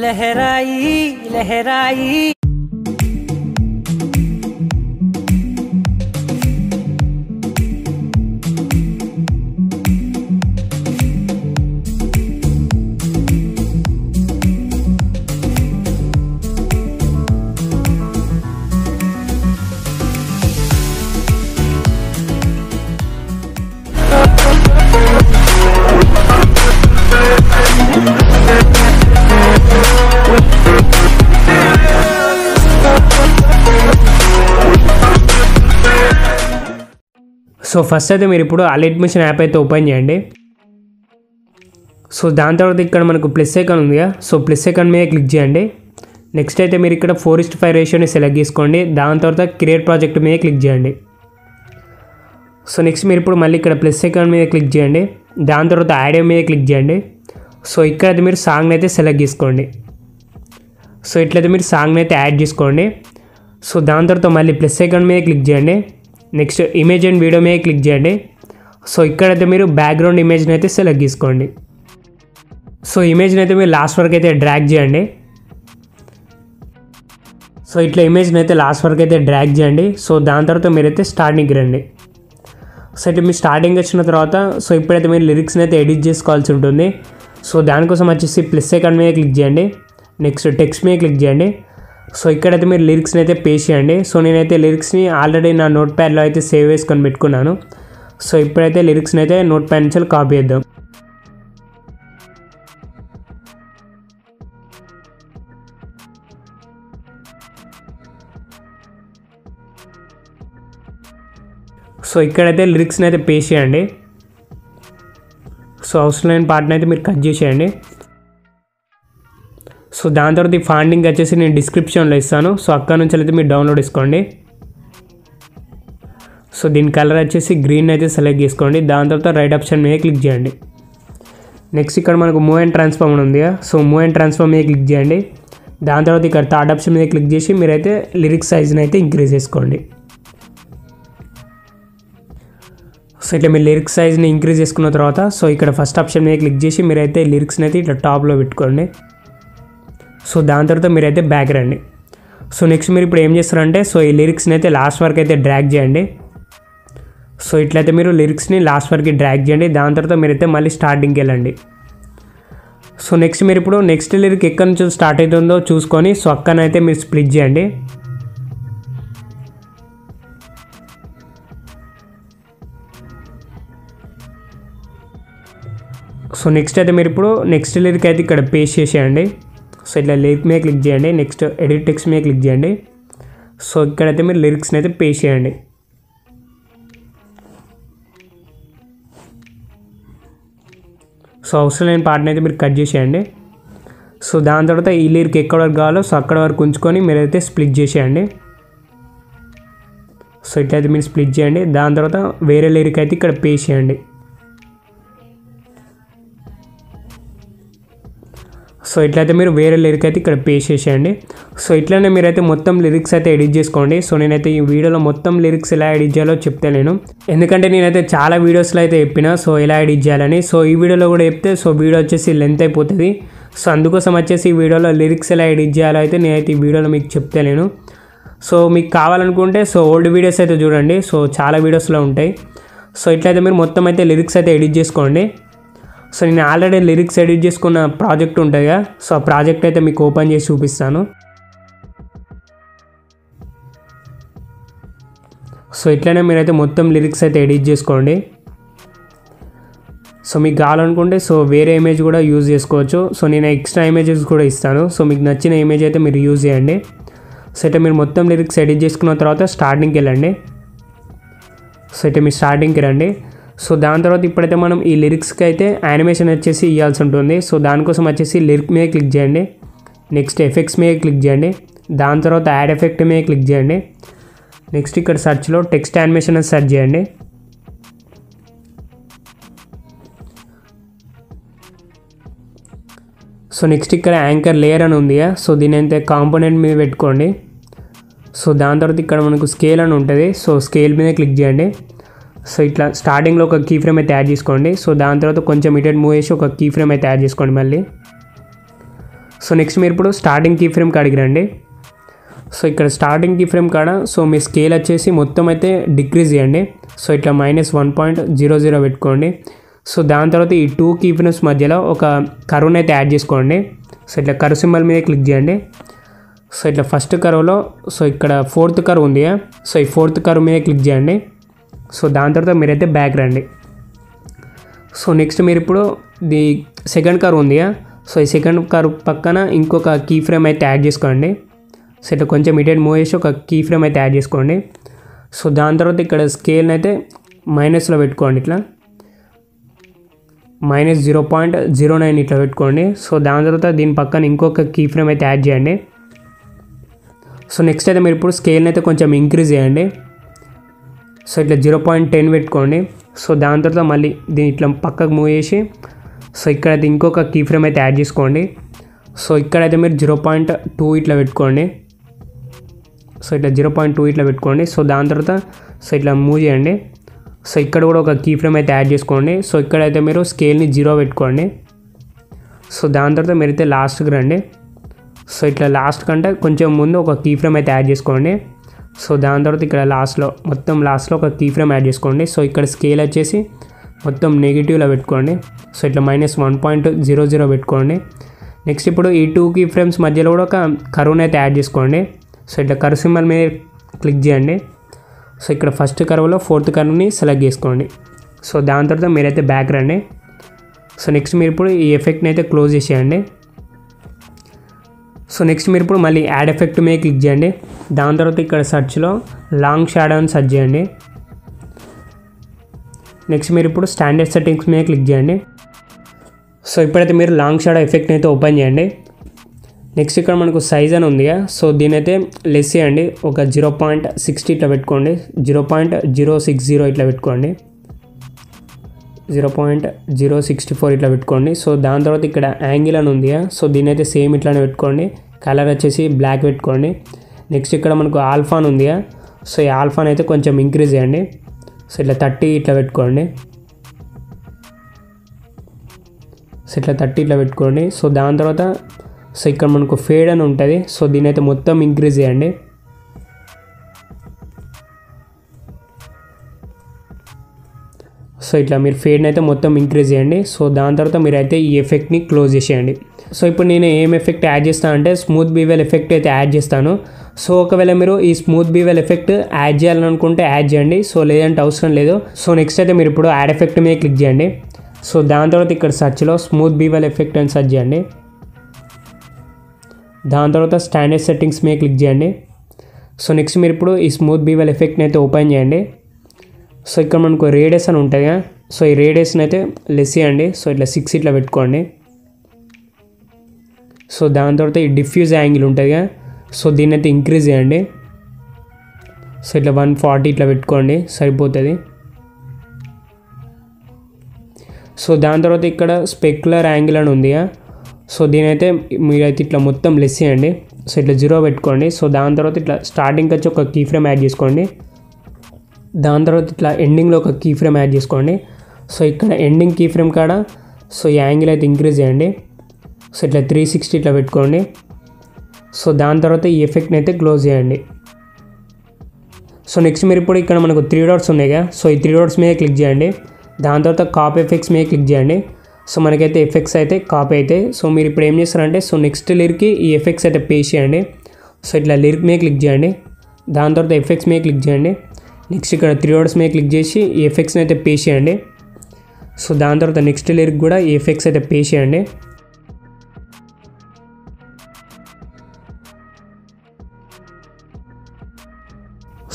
लहराई लहराई। So first అయితే మీరు ఇప్పుడు అలర్ట్మిషన్ యాప్ అయితే ఓపెన్ చేయండి. సో దాని తర్వాత ఇక్కడ మనకు ప్లస్ ఐకాన్ ఉంది కదా, సో ప్లస్ ఐకాన్ మీద క్లిక్ చేయండి. నెక్స్ట్ అయితే మీరు ఇక్కడ 4:5 రేషియోని సెలెక్ట్ చేసుకోండి. దాని తర్వాత క్రియేట్ ప్రాజెక్ట్ మీద క్లిక్ చేయండి. సో నెక్స్ట్ మీరు ఇప్పుడు మళ్ళీ ఇక్కడ ప్లస్ ఐకాన్ మీద క్లిక్ చేయండి. దాని తర్వాత ఆడియో మీద క్లిక్ చేయండి. సో ఇక్కడైతే మీరు సాంగ్ని అయితే సెలెక్ట్ చేసుకోండి. సో ఇట్లయితే మీరు సాంగ్ని అయితే యాడ్ చేసుకోండి. సో దాని తర్వాత మళ్ళీ ప్లస్ ఐకాన్ మీద క్లిక్ చేయండి. నెక్స్ట్ ఇమేజ్ అండ్ వీడియో మీద క్లిక్ చేయండి. సో ఇక్కడైతే మీరు బ్యాక్గ్రౌండ్ ఇమేజ్ని అయితే సెలెక్ట్ చేసుకోండి. సో ఇమేజ్ని అయితే మీరు లాస్ట్ వరకు అయితే డ్రాగ్ చేయండి. సో ఇట్లా ఇమేజ్ని అయితే లాస్ట్ వరకు అయితే డ్రాగ్ చేయండి. సో దాని తర్వాత మీరైతే స్టార్టింగ్కి రండి. సో అయితే మీరు స్టార్టింగ్ వచ్చిన తర్వాత సో ఇప్పుడైతే మీరు లిరిక్స్ని అయితే ఎడిట్ చేసుకోవాల్సి ఉంటుంది. సో దానికోసం వచ్చేసి ప్లస్ ఐకాన్ మీద క్లిక్ చేయండి. నెక్స్ట్ టెక్స్ట్ మీద క్లిక్ చేయండి. సో ఇక్కడైతే మీరు లిరిక్స్ని అయితే పేస్ట్ చేయండి. సో నేనైతే లిరిక్స్ని ఆల్రెడీ నా నోట్ ప్యాడ్లో అయితే సేవ్ చేసుకొని పెట్టుకున్నాను. సో ఇప్పుడైతే లిరిక్స్ని అయితే నోట్ ప్యాడ్ నుంచి కాపీ చేద్దాం. సో ఇక్కడైతే లిరిక్స్ని అయితే పేస్ట్ చేయండి. సో అవసరం లేని పార్ట్ని అయితే మీరు కట్ చేసేయండి. సో దాని తర్వాత ఈ ఫాండింగ్ వచ్చేసి నేను డిస్క్రిప్షన్లో ఇస్తాను. సో అక్కడ నుంచి అయితే మీరు డౌన్లోడ్ చేసుకోండి. సో దీని కలర్ వచ్చేసి గ్రీన్ అయితే సెలెక్ట్ చేసుకోండి. దాని తర్వాత రైట్ ఆప్షన్ మీద క్లిక్ చేయండి. నెక్స్ట్ ఇక్కడ మనకు మూవ్ అండ్ ట్రాన్స్ఫార్మ్ ఉంది. సో మూవ్ అండ్ ట్రాన్స్ఫార్మ్ మీద క్లిక్ చేయండి. దాని తర్వాత ఇక్కడ థర్డ్ ఆప్షన్ మీద క్లిక్ చేసి మీరైతే లిరిక్స్ సైజ్ని అయితే ఇంక్రీజ్ చేసుకోండి. సో ఇట్లా మీరు లిరిక్స్ సైజ్ని ఇంక్రీజ్ చేసుకున్న తర్వాత సో ఇక్కడ ఫస్ట్ ఆప్షన్ మీద క్లిక్ చేసి మీరైతే లిరిక్స్ని అయితే ఇట్లా టాప్లో పెట్టుకోండి. సో దాని తర్వాత మీరైతే బ్యాక్ రండి. సో నెక్స్ట్ మీరు ఇప్పుడు ఏం చేస్తారంటే సో ఈ లిరిక్స్ని అయితే లాస్ట్ వరకు అయితే డ్రాగ్ చేయండి. సో ఇట్లయితే మీరు లిరిక్స్ని లాస్ట్ వరకు డ్రాగ్ చేయండి. దాని తర్వాత మీరైతే మళ్ళీ స్టార్టింగ్కి వెళ్ళండి. సో నెక్స్ట్ మీరు ఇప్పుడు నెక్స్ట్ లిరిక్ ఎక్కడి నుంచి స్టార్ట్ అవుతుందో చూసుకొని సో అక్కడనైతే మీరు స్ప్లిట్ చేయండి. సో నెక్స్ట్ అయితే మీరు ఇప్పుడు నెక్స్ట్ లిరిక్ అయితే ఇక్కడ పేస్ట్ చేసేయండి. సో ఇట్లా లిరిక్ మీద క్లిక్ చేయండి. నెక్స్ట్ ఎడిట్ టెక్స్ట్ మీద క్లిక్ చేయండి. సో ఇక్కడైతే మీరు లిరిక్స్ని అయితే పేస్ట్ చేయండి. సో అవసరం లేని పార్ట్ని అయితే మీరు కట్ చేసేయండి. సో దాని తర్వాత ఈ లిరిక్ ఎక్కడ వరకు కావాలో సో అక్కడ వరకు ఉంచుకొని మీరైతే స్ప్లిట్ చేసేయండి. సో ఇట్లయితే మీరు స్ప్లిట్ చేయండి. దాని తర్వాత వేరే లిరిక్ అయితే ఇక్కడ పేస్ట్ చేయండి. సో ఇట్లయితే మీరు వేరే లిరిక్ అయితే ఇక్కడ పేస్ట్ చేసేయండి. సో ఇట్లనే మీరైతే మొత్తం లిరిక్స్ అయితే ఎడిట్ చేసుకోండి. సో నేనైతే ఈ వీడియోలో మొత్తం లిరిక్స్ ఎలా ఎడిట్ చేయాలో చెప్తాను. ఎందుకంటే నేనైతే చాలా వీడియోస్లో అయితే చెప్పిన సో ఎలా ఎడిట్ చేయాలని. సో ఈ వీడియోలో కూడా చెప్తే సో వీడియో వచ్చేసి లెంత్ అయిపోతుంది. సో అందుకోసం వచ్చేసి ఈ వీడియోలో లిరిక్స్ ఎలా ఎడిట్ చేయాలో అయితే నేనైతే ఈ వీడియోలో మీకు చెప్తాను. సో మీకు కావాలనుకుంటే సో ఓల్డ్ వీడియోస్ అయితే చూడండి. సో చాలా వీడియోస్లో ఉంటాయి. సో ఇట్లయితే మీరు మొత్తం అయితే లిరిక్స్ అయితే ఎడిట్ చేసుకోండి. సో నేను ఆల్రెడీ లిరిక్స్ ఎడిట్ చేసుకున్న ప్రాజెక్ట్ ఉంటుంది కదా, సో ఆ ప్రాజెక్ట్ అయితే మీకు ఓపెన్ చేసి చూపిస్తాను. సో ఇట్లనే మీరైతే మొత్తం లిరిక్స్ అయితే ఎడిట్ చేసుకోండి. సో మీకు కావాలనుకుంటే సో వేరే ఇమేజ్ కూడా యూజ్ చేసుకోవచ్చు. సో నేను ఎక్స్ట్రా ఇమేజెస్ కూడా ఇస్తాను. సో మీకు నచ్చిన ఇమేజ్ అయితే మీరు యూజ్ చేయండి. సో అయితే మీరు మొత్తం లిరిక్స్ ఎడిట్ చేసుకున్న తర్వాత స్టార్టింగ్కి వెళ్ళండి. సో అయితే మీరు స్టార్టింగ్కి రండి. సో దాని తర్వాత ఇప్పుడైతే మనం ఈ లిరిక్స్కి అయితే యానిమేషన్ వచ్చేసి ఇవ్వాల్సి ఉంటుంది. సో దానికోసం వచ్చేసి లిరిక్ మీద క్లిక్ చేయండి. నెక్స్ట్ ఎఫెక్ట్స్ మీద క్లిక్ చేయండి. దాని తర్వాత యాడ్ ఎఫెక్ట్ మీద క్లిక్ చేయండి. నెక్స్ట్ ఇక్కడ సెర్చ్లో టెక్స్ట్ యానిమేషన్ అని సెర్చ్ చేయండి. సో నెక్స్ట్ ఇక్కడ యాంకర్ లేయర్ అని ఉంది. సో దీని అయితే కాంపోనెంట్ మీద పెట్టుకోండి. సో దాని తర్వాత ఇక్కడ మనకు స్కేల్ అని ఉంటుంది. సో స్కేల్ మీద క్లిక్ చేయండి. సో ఇట్లా స్టార్టింగ్లో ఒక కీ ఫ్రేమ్ అయితే యాడ్ చేసుకోండి. సో దాని తర్వాత కొంచెం ఇటు మూవ్ చేసి ఒక కీ ఫ్రేమ్ అయితే యాడ్ చేసుకోండి మళ్ళీ. సో నెక్స్ట్ మీరు ఇప్పుడు స్టార్టింగ్ కీ ఫ్రేమ్ కాడికి రండి. సో ఇక్కడ స్టార్టింగ్ కీ ఫ్రేమ్ కాడ సో మీ స్కేల్ వచ్చేసి మొత్తం అయితే డిక్రీజ్ చేయండి. సో ఇట్లా -1.00 పెట్టుకోండి. సో దాని తర్వాత ఈ 2 కీ ఫ్రేమ్స్ మధ్యలో ఒక కర్వ్ని అయితే యాడ్ చేసుకోండి. సో ఇట్లా కర్వ్ సింబల్ మీద క్లిక్ చేయండి. సో ఇట్లా ఫస్ట్ కర్వ్లో సో ఇక్కడ 4th కర్వ్ ఉంది. సో ఈ 4th కర్వ్ మీద క్లిక్ చేయండి. సో దాని తర్వాత మీరైతే బ్యాక్ రండి. సో నెక్స్ట్ మీరు ఇప్పుడు ది సెకండ్ కర్వ్ ఉంది. సో ఈ సెకండ్ కర్వ్ పక్కన ఇంకొక కీ ఫ్రేమ్ అయితే యాడ్ చేసుకోండి. సో ఇట్లా కొంచెం ఇటు మూవ్ చేసి ఒక కీ ఫ్రేమ్ అయితే యాడ్ చేసుకోండి. సో దాని తర్వాత ఇక్కడ స్కేల్ని అయితే మైనస్లో పెట్టుకోండి. ఇట్లా -0.09 ఇట్లా పెట్టుకోండి. సో దాని తర్వాత దీని పక్కన ఇంకొక కీ ఫ్రేమ్ అయితే యాడ్ చేయండి. సో నెక్స్ట్ అయితే మీరు ఇప్పుడు స్కేల్ని అయితే కొంచెం ఇంక్రీజ్ చేయండి. సో ఇట్లా 0.10 పెట్టుకోండి. సో దాని తర్వాత మళ్ళీ దీన్ని ఇట్లా పక్కకు మూవ్ చేసి సో ఇక్కడైతే ఇంకొక కీ ఫ్రేమ్ అయితే యాడ్ చేసుకోండి. సో ఇక్కడైతే మీరు 0.2 ఇట్లా పెట్టుకోండి. సో ఇట్లా 0.2 ఇట్లా పెట్టుకోండి. సో దాని తర్వాత సో ఇట్లా మూవ్ చేయండి. సో ఇక్కడ కూడా ఒక కీ ఫ్రేమ్ అయితే యాడ్ చేసుకోండి. సో ఇక్కడైతే మీరు స్కేల్ని 0 పెట్టుకోండి. సో దాని తర్వాత మీరైతే లాస్ట్కి రండి. సో ఇట్లా లాస్ట్ కంటే కొంచెం ముందు ఒక కీ ఫ్రేమ్ అయితే యాడ్ చేసుకోండి. సో దాని తర్వాత ఇక్కడ మొత్తం లాస్ట్లో ఒక కీ ఫ్రేమ్ యాడ్ చేసుకోండి. సో ఇక్కడ స్కేల్ వచ్చేసి మొత్తం నెగిటివ్లో పెట్టుకోండి. సో ఇట్లా -1.00 పెట్టుకోండి. నెక్స్ట్ ఇప్పుడు ఈ 2 కీ ఫ్రేమ్స్ మధ్యలో కూడా ఒక కర్వ్ని అయితే యాడ్ చేసుకోండి. సో ఇట్లా కర్వ్ సింబల్ మీద క్లిక్ చేయండి. సో ఇక్కడ ఫస్ట్ కర్వ్లో 4th కర్వ్ని సెలెక్ట్ చేసుకోండి. సో దాని తర్వాత మీరైతే బ్యాక్ రండి. సో నెక్స్ట్ మీరు ఇప్పుడు ఈ ఎఫెక్ట్ని అయితే క్లోజ్ చేసేయండి. సో నెక్స్ట్ మీరు ఇప్పుడు మళ్ళీ యాడ్ ఎఫెక్ట్ మీద క్లిక్ చేయండి. దాని తర్వాత ఇక్కడ సెర్చ్లో లాంగ్ షాడో అని సెర్చ్ చేయండి. నెక్స్ట్ మీరు ఇప్పుడు స్టాండర్డ్ సెట్టింగ్స్ మీద క్లిక్ చేయండి. సో ఇప్పుడైతే మీరు లాంగ్ షాడో ఎఫెక్ట్ని అయితే ఓపెన్ చేయండి. నెక్స్ట్ ఇక్కడ మనకు సైజ్ అని ఉంది. సో దీని అయితే లెస్ చేయండి. ఒక 0.60 ఇట్లా పెట్టుకోండి. 0.060 ఇట్లా పెట్టుకోండి. 0.064 ఇట్లా పెట్టుకోండి. సో దాని తర్వాత ఇక్కడ యాంగిల్ అని ఉంది. సో దీని అయితే సేమ్ ఇట్లానే పెట్టుకోండి. కలర్ వచ్చేసి బ్లాక్ పెట్టుకోండి. నెక్స్ట్ ఇక్కడ మనకు ఆల్ఫా అని ఉంది. సో ఈ ఆల్ఫాని అయితే కొంచెం ఇంక్రీజ్ చేయండి. సో ఇట్లా 30 ఇట్లా పెట్టుకోండి. సో ఇట్లా 30 ఇట్లా పెట్టుకోండి. సో దాని తర్వాత సో ఇక్కడ మనకు ఫేడ్ అని ఉంటుంది. సో దీని అయితే మొత్తం ఇంక్రీజ్ చేయండి. సో ఇట్లా మీరు ఫేడ్ని అయితే మొత్తం ఇంక్రీజ్ చేయండి. సో దాని తర్వాత మీరు అయితే ఈ ఎఫెక్ట్ని క్లోజ్ చేసేయండి. సో ఇప్పుడు నేను ఏం ఎఫెక్ట్ యాడ్ చేస్తాను అంటే స్మూత్ బీవెల్ ఎఫెక్ట్ అయితే యాడ్ చేస్తాను. సో ఒకవేళ మీరు ఈ స్మూత్ బీవెల్ ఎఫెక్ట్ యాడ్ చేయాలనుకుంటే యాడ్ చేయండి. సో లేదంటే అవసరం లేదు. సో నెక్స్ట్ అయితే మీరు ఇప్పుడు యాడ్ ఎఫెక్ట్ మీద క్లిక్ చేయండి. సో దాని తర్వాత ఇక్కడ సెర్చ్లో స్మూత్ బీవెల్ ఎఫెక్ట్ అని సెర్చ్ చేయండి. దాని తర్వాత స్టాండర్డ్ సెట్టింగ్స్ మీద క్లిక్ చేయండి. సో నెక్స్ట్ మీరు ఇప్పుడు ఈ స్మూత్ బీవెల్ ఎఫెక్ట్ని అయితే ఓపెన్ చేయండి. సో ఇక్కడ మనకు రేడియస్ అని ఉంటుంది. సో ఈ రేడియస్ని అయితే లెస్ చేయండి. సో ఇట్లా 6 ఇట్లా పెట్టుకోండి. సో దాని తర్వాత ఈ డిఫ్యూజ్ యాంగిల్ ఉంటుంది. సో దీన్ని అయితే ఇంక్రీజ్ చేయండి. సో ఇట్లా 140 ఇట్లా పెట్టుకోండి, సరిపోతుంది. సో దాని తర్వాత ఇక్కడ స్పెక్యులర్ యాంగిల్ అని ఉంది. సో దీనైతే మీరైతే ఇట్లా మొత్తం లెస్ చేయండి. సో ఇట్లా 0 పెట్టుకోండి. సో దాని తర్వాత ఇట్లా స్టార్టింగ్కి వచ్చి ఒక కీ ఫ్రేమ్ యాడ్ చేసుకోండి. దాని తర్వాత ఇట్లా ఎండింగ్లో ఒక కీ ఫ్రేమ్ యాడ్ చేసుకోండి. సో ఇక్కడ ఎండింగ్ కీ ఫ్రేమ్ కాడ సో ఈ యాంగిల్ అయితే ఇంక్రీజ్ చేయండి. సో ఇట్లా 360 ఇట్లా పెట్టుకోండి. సో దాని తర్వాత ఈ ఎఫెక్ట్ని అయితే క్లోజ్ చేయండి. సో నెక్స్ట్ మీరు ఇప్పుడు ఇక్కడ మనకు 3 డాట్స్ ఉన్నాయి కదా. సో ఈ 3 డాట్స్ మీద క్లిక్ చేయండి. దాని తర్వాత కాపీ ఎఫెక్ట్స్ మీద క్లిక్ చేయండి. సో మనకైతే ఎఫెక్ట్స్ అయితే కాపీ అవుతాయి. సో మీరు ఇప్పుడు ఏం చేస్తారంటే సో నెక్స్ట్ లిరిక్కి ఈ ఎఫెక్ట్స్ అయితే పేస్ట్ చేయండి. సో ఇట్లా లిరిక్ మీద క్లిక్ చేయండి. దాని తర్వాత ఎఫెక్ట్స్ మీద క్లిక్ చేయండి. నెక్స్ట్ ఇక్కడ 3 డాట్స్ మీద క్లిక్ చేసి ఈ ఎఫెక్ట్స్ని అయితే పేస్ట్ చేయండి. సో దాని తర్వాత నెక్స్ట్ లిరిక్ కూడా ఈ ఎఫెక్ట్స్ అయితే పేస్ట్ చేయండి.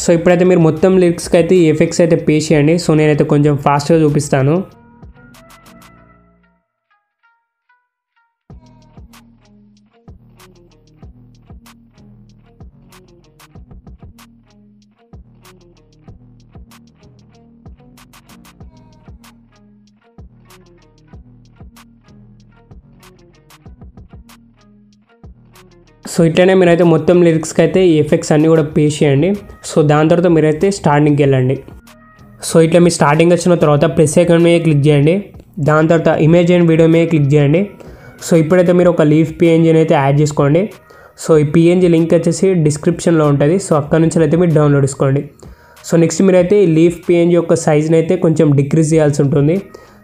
సో ఇప్పుడైతే మీరు మొత్తం లిరిక్స్కి అయితే ఈ ఎఫెక్ట్స్ అయితే పేస్ట్ చేయండి. సో నేనైతే కొంచెం ఫాస్ట్గా చూపిస్తాను. సో ఇట్లనే మీరైతే మొత్తం లిరిక్స్కి అయితే ఈ ఎఫెక్ట్స్ అన్నీ కూడా పేస్ట్ చేయండి. సో దాని తర్వాత మీరైతే స్టార్టింగ్కి వెళ్ళండి. సో ఇట్లా మీ స్టార్టింగ్ వచ్చిన తర్వాత ప్లస్ ఐకాన్ మీద క్లిక్ చేయండి. దాని తర్వాత ఇమేజ్ అండ్ వీడియో మీద క్లిక్ చేయండి. సో ఇప్పుడైతే మీరు ఒక లీఫ్ పిఎన్జీని అయితే యాడ్ చేసుకోండి. సో ఈ పిఎన్జీ లింక్ వచ్చేసి డిస్క్రిప్షన్లో ఉంటుంది. సో అక్కడ నుంచి అయితే మీరు డౌన్లోడ్ చేసుకోండి. సో నెక్స్ట్ మీరైతే ఈ లీఫ్ పిఎన్జీ యొక్క సైజ్ని అయితే కొంచెం డిక్రీజ్ చేయాల్సి ఉంటుంది.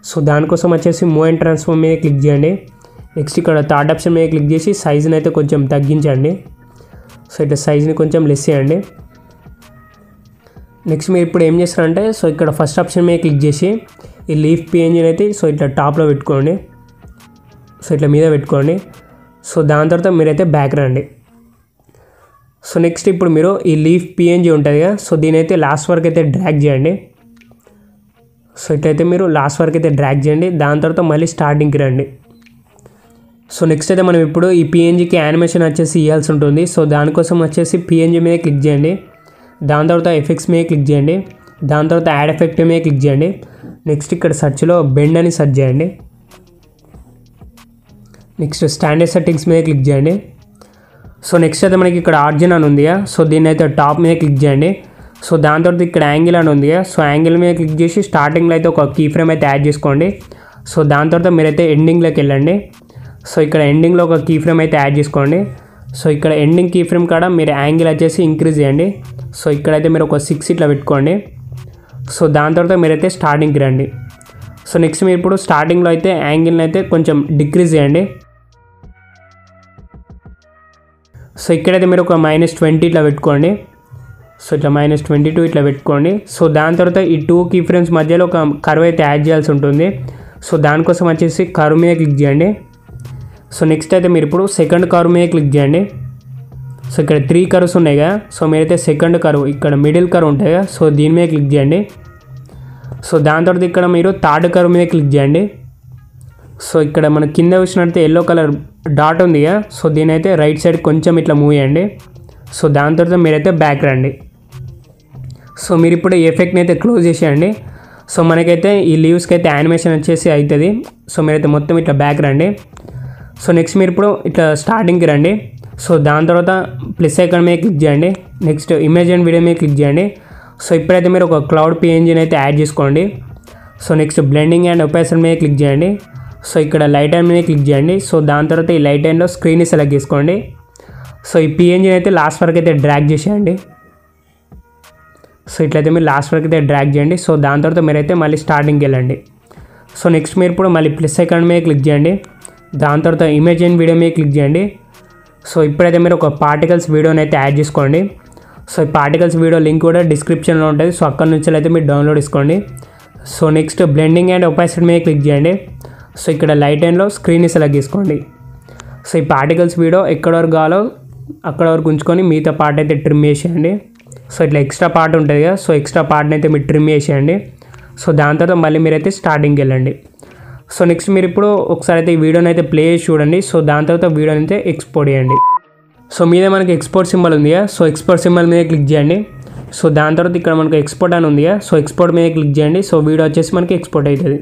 సో దానికోసం వచ్చేసి మూవ్ అండ్ ట్రాన్స్ఫార్మ్ మీద క్లిక్ చేయండి. నెక్స్ట్ ఇక్కడ థర్డ్ ఆప్షన్ మీద క్లిక్ చేసి సైజ్ని అయితే కొంచెం తగ్గించండి. సో ఇట్లా సైజ్ని కొంచెం లెస్ చేయండి. నెక్స్ట్ మీరు ఇప్పుడు ఏం చేస్తారంటే సో ఇక్కడ ఫస్ట్ ఆప్షన్ మీద క్లిక్ చేసి ఈ లీఫ్ పిఎన్జీని అయితే సో ఇట్లా టాప్లో పెట్టుకోండి. సో ఇట్లా మీద పెట్టుకోండి. సో దాని తర్వాత మీరైతే బ్యాక్ రండి. సో నెక్స్ట్ ఇప్పుడు మీరు ఈ లీఫ్ పిఎన్జీ ఉంటుంది కదా, సో దీని అయితే లాస్ట్ వరకు అయితే డ్రాగ్ చేయండి. సో ఇట్లయితే మీరు లాస్ట్ వరకు అయితే డ్రాగ్ చేయండి. దాని తర్వాత మళ్ళీ స్టార్టింగ్కి రండి. సో నెక్స్ట్ అయితే మనం ఇప్పుడు ఈ పిఎన్జీకి యానిమేషన్ వచ్చేసి ఇవ్వాల్సి ఉంటుంది. సో దానికోసం వచ్చేసి పిఎన్జీ మీద క్లిక్ చేయండి. దాని తర్వాత ఎఫెక్ట్స్ మీద క్లిక్ చేయండి. దాని తర్వాత యాడ్ ఎఫెక్ట్ మీద క్లిక్ చేయండి. నెక్స్ట్ ఇక్కడ సెర్చ్లో బెండ్ అని సెర్చ్ చేయండి. నెక్స్ట్ స్టాండర్డ్ సెట్టింగ్స్ మీద క్లిక్ చేయండి. సో నెక్స్ట్ అయితే మనకి ఇక్కడ ఆర్జిన్ అని ఉంది. సో దీన్ని అయితే టాప్ మీద క్లిక్ చేయండి. సో దాని తర్వాత ఇక్కడ యాంగిల్ అని ఉంది. సో యాంగిల్ మీద క్లిక్ చేసి స్టార్టింగ్లో అయితే ఒక కీ ఫ్రేమ్ అయితే యాడ్ చేసుకోండి. సో దాని తర్వాత మీరైతే ఎండింగ్లోకి వెళ్ళండి. సో ఇక్కడ ఎండింగ్లో ఒక కీ ఫ్రేమ్ అయితే యాడ్ చేసుకోండి. సో ఇక్కడ ఎండింగ్ కీ ఫ్రేమ్ కాడ మీరు యాంగిల్ వచ్చేసి ఇంక్రీజ్ చేయండి. సో ఇక్కడైతే మీరు ఒక 6 ఇట్లా పెట్టుకోండి. సో దాని తర్వాత మీరైతే స్టార్టింగ్కి రండి. సో నెక్స్ట్ మీరు ఇప్పుడు స్టార్టింగ్లో అయితే యాంగిల్ని అయితే కొంచెం డిక్రీజ్ చేయండి. సో ఇక్కడైతే మీరు ఒక -20 ఇట్లా పెట్టుకోండి. సో ఇట్లా -22 ఇట్లా పెట్టుకోండి. సో దాని తర్వాత ఈ 2 కీ ఫ్రేమ్స్ మధ్యలో ఒక కర్వ్ అయితే యాడ్ చేయాల్సి ఉంటుంది. సో దానికోసం వచ్చేసి కర్వ్ మీద క్లిక్ చేయండి. సో నెక్స్ట్ అయితే మీరు ఇప్పుడు సెకండ్ కర్వ్ మీద క్లిక్ చేయండి. సో ఇక్కడ 3 కర్వ్స్ ఉన్నాయి కదా, సో మీరైతే సెకండ్ కర్వ్ ఇక్కడ మిడిల్ కర్వ్ ఉంటుంది కదా, సో దీని మీద క్లిక్ చేయండి. సో దాని తర్వాత ఇక్కడ మీరు థర్డ్ కర్వ్ మీద క్లిక్ చేయండి. సో ఇక్కడ మన కింద చూసినట్లయితే ఎల్లో కలర్ డాట్ ఉంది కదా, సో దీని అయితే రైట్ సైడ్ కొంచెం ఇట్లా మూవ్ చేయండి. సో దాని తర్వాత మీరైతే బ్యాక్ రండి. సో మీరు ఇప్పుడు ఈ ఎఫెక్ట్ని అయితే క్లోజ్ చేసేయండి. సో మనకైతే ఈ లీవ్స్కి అయితే యానిమేషన్ వచ్చేసి అవుతుంది. సో మీరైతే మొత్తం ఇట్లా బ్యాక్ రండి. సో నెక్స్ట్ మీరు ఇప్పుడు ఇట్లా స్టార్టింగ్కి రండి. సో దాని తర్వాత ప్లస్ ఐకాన్ మీద క్లిక్ చేయండి. నెక్స్ట్ ఇమేజ్ అండ్ వీడియో మీద క్లిక్ చేయండి. సో ఇప్పుడైతే మీరు ఒక క్లౌడ్ పిఎన్జీని అయితే యాడ్ చేసుకోండి. So next blending and opacity మీద క్లిక్ చేయండి. సో ఇక్కడ లైట్ అండ్ మీద క్లిక్ చేయండి. సో దాని తర్వాత ఈ లైట్ అండ్లో స్క్రీన్ని సెలెక్ట్ చేసుకోండి. సో ఈ పిఎన్జీని అయితే లాస్ట్ వరకు అయితే డ్రాగ్ చేసేయండి. సో ఇట్లయితే మీరు లాస్ట్ వరకు అయితే డ్రాగ్ చేయండి. సో దాని తర్వాత మీరైతే మళ్ళీ స్టార్టింగ్కి వెళ్ళండి. సో నెక్స్ట్ మీరు ఇప్పుడు మళ్ళీ ప్లస్ ఐకాన్ మీద క్లిక్ చేయండి. దాని తర్వాత ఇమేజ్ అండ్ వీడియో మీద క్లిక్ చేయండి. సో ఇప్పుడైతే మీరు ఒక పార్టికల్స్ వీడియోని అయితే యాడ్ చేసుకోండి. సో ఈ పార్టికల్స్ వీడియో లింక్ కూడా డిస్క్రిప్షన్లో ఉంటుంది. సో అక్కడ నుంచి అయితే మీరు డౌన్లోడ్ చేసుకోండి. So next blending and opacity మీద క్లిక్ చేయండి. సో ఇక్కడ లైట్ అండ్లో స్క్రీన్ని సెలెక్ట్ చేసుకోండి. సో ఈ పార్టికల్స్ వీడియో ఎక్కడ వరకు కావాలో అక్కడ వరకు ఉంచుకొని మిగతా పార్ట్ అయితే ట్రిమ్ చేసేయండి. సో ఇట్లా ఎక్స్ట్రా పార్ట్ ఉంటుంది కదా, సో ఎక్స్ట్రా పార్ట్ని అయితే మీరు ట్రిమ్ చేసేయండి. సో దాని తర్వాత మళ్ళీ మీరైతే స్టార్టింగ్కి వెళ్ళండి. సో నెక్స్ట్ మీరు ఇప్పుడు ఒకసారి అయితే ఈ వీడియోని అయితే ప్లే చేసి చూడండి. సో దాని తర్వాత వీడియోని అయితే ఎక్స్పోర్ట్ చేయండి. సో మీద మనకి ఎక్స్పోర్ట్ సింబల్ ఉంది కదా, సో ఎక్స్పోర్ట్ సింబల్ మీద క్లిక్ చేయండి. సో దాని తర్వాత ఇక్కడ మనకు ఎక్స్పోర్ట్ అని ఉంది కదా, సో ఎక్స్పోర్ట్ మీద క్లిక్ చేయండి. సో వీడియో వచ్చేసి మనకి ఎక్స్పోర్ట్ అవుతుంది.